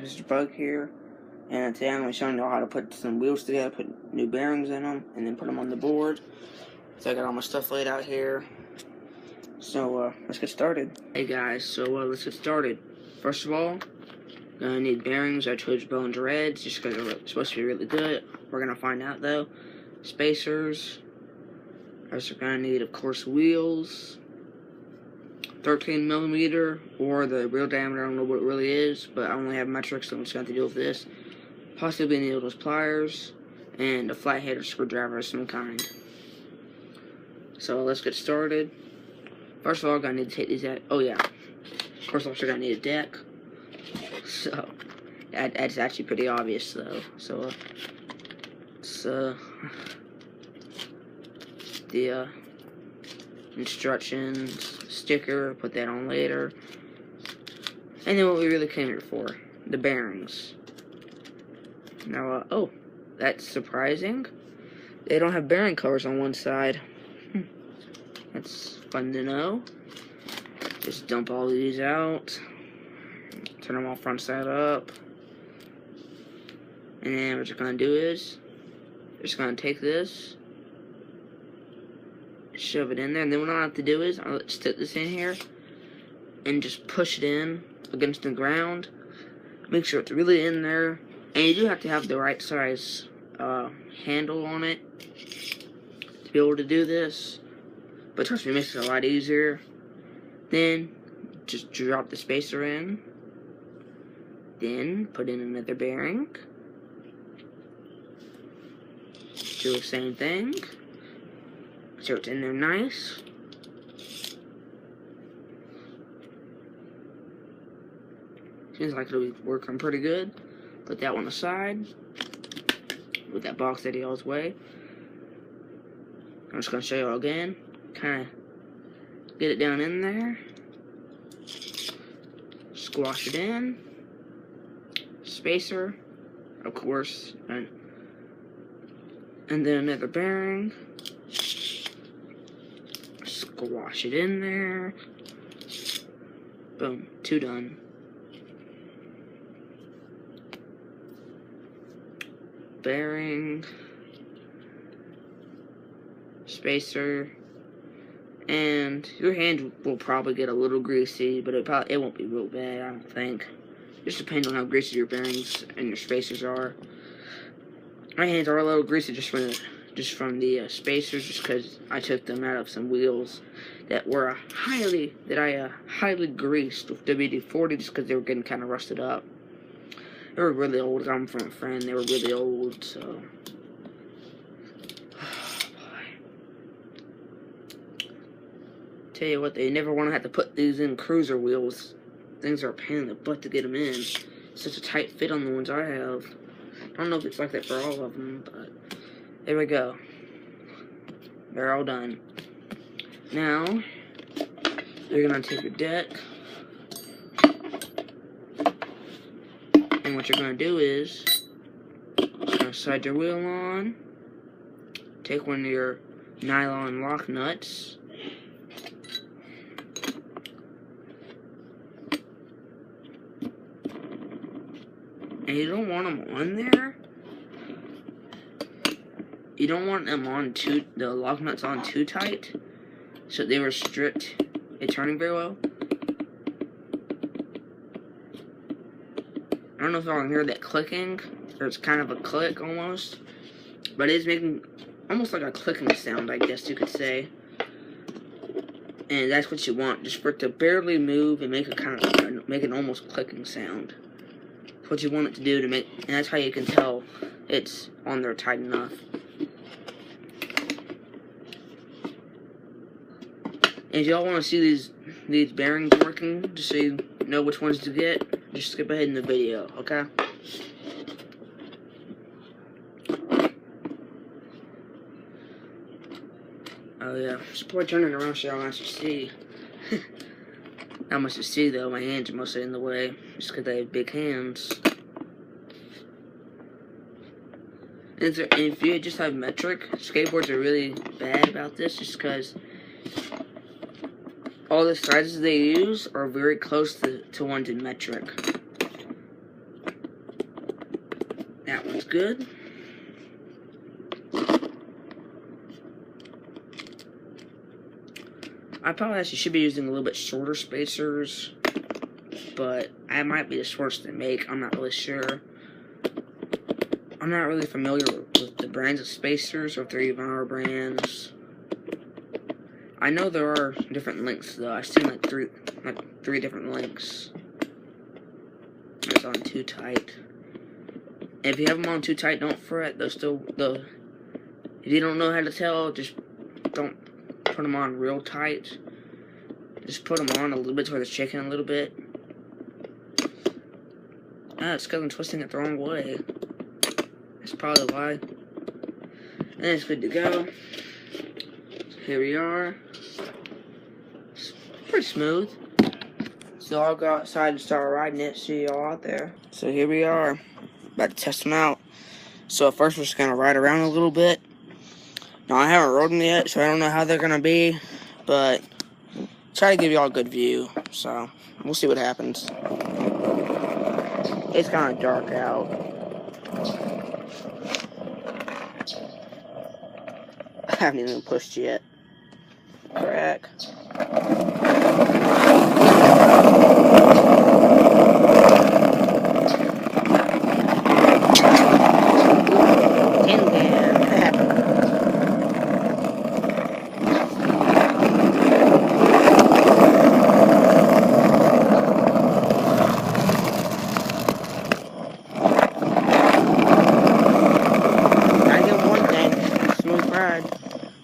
guys, Mr. Bug here, and today I'm going to be showing you how to put some wheels together, put new bearings in them, and then put them on the board. So I got all my stuff laid out here, so let's get started. Hey guys, so let's get started. First of all, gonna need bearings. I chose Bones Reds just because they're supposed to be really good. We're gonna find out though. Spacers. Also gonna need, of course, wheels. 13mm, or the real diameter, I don't know what it really is, but I only have metric, so I'm just going to have to deal with this. Possibly needles, pliers, and a flathead or screwdriver of some kind. So let's get started. First of all, I'm going to need to take these out. Oh yeah, of course I'm also going to need a deck. So, that's actually pretty obvious though. So, it's the instructions sticker, put that on later. And then what we really came here for, the bearings. Now, oh, that's surprising. They don't have bearing covers on one side. That's fun to know. Just dump all these out. Turn them all front side up. And then what you're going to do is, you're just going to take this, shove it in there, and then what I'll have to do is I'll stick this in here and just push it in against the ground. Make sure it's really in there, and you do have to have the right size handle on it to be able to do this, but trust me, it makes it a lot easier. Then just drop the spacer in, then put in another bearing, do the same thing. So it's in there nice. Seems like it'll be working pretty good. Put that one aside. With that box out of y'all's way. I'm just going to show you all again. Kind of get it down in there. Squash it in. Spacer, of course. And then another bearing. Squash it in there. Boom, 2 done. Bearing, spacer, and your hand will probably get a little greasy, but it won't be real bad, I don't think. Just depends on how greasy your bearings and your spacers are. My hands are a little greasy just from the spacers, just because I took them out of some wheels that were I highly greased with WD-40 just because they were getting kind of rusted up. They were really old. I got them from a friend. They were really old, so. Oh, boy. Tell you what, they never want to have to put these in cruiser wheels. Things are a pain in the butt to get them in. Such a tight fit on the ones I have. I don't know if it's like that for all of them, but there we go. They're all done. Now, you're going to take your deck, and what you're going to do is, you're going to slide your wheel on, take one of your nylon lock nuts, and you don't want them on there. You don't want them on the lock nuts on too tight, so they restrict it turning very well. I don't know if y'all can hear that clicking, or it's kind of a click almost, but it is making almost like a clicking sound, I guess you could say. And that's what you want, just for it to barely move and make an almost clicking sound. That's what you want it to do and that's how you can tell it's on there tight enough. And if y'all want to see these bearings working, just so you know which ones to get, just skip ahead in the video, okay? Oh yeah, just probably turn it around so y'all actually see. Not much to see though, my hands are mostly in the way, just because I have big hands. And if you just have metric, skateboards are really bad about this, just because all the sizes they use are very close to ones in metric. That one's good. I probably actually should be using a little bit shorter spacers, but I might be the shortest to make. I'm not really sure. I'm not really familiar with the brands of spacers, or if there even are brands. I know there are different lengths though. I've seen like three different lengths. It's on too tight. If you have them on too tight, don't fret. If you don't know how to tell, just don't put them on real tight. Just put them on a little bit to where it's shaking a little bit. Ah, it's because I'm twisting it the wrong way. That's probably why. And it's good to go. So here we are. It's pretty smooth. So I'll go outside and start riding it, see y'all out there. So here we are, about to test them out. So at first we're just gonna ride around a little bit. Now I haven't rode them yet, so I don't know how they're gonna be, but try to give y'all a good view. So we'll see what happens. It's kind of dark out. I haven't even pushed yet. Crack.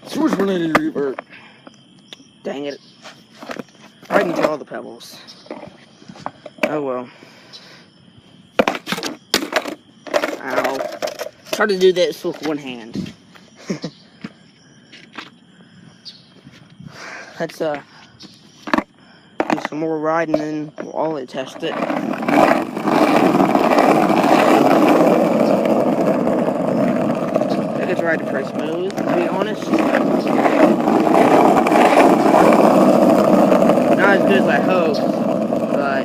Switch related revert. Dang it. I can tell the pebbles. Oh well. Ow. Try to do this with one hand. Let's do some more riding and we'll all test it. I think it's riding pretty smooth, to be honest. Not as good as I hoped, but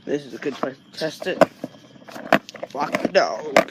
this is a good place to test it. Walk the dog.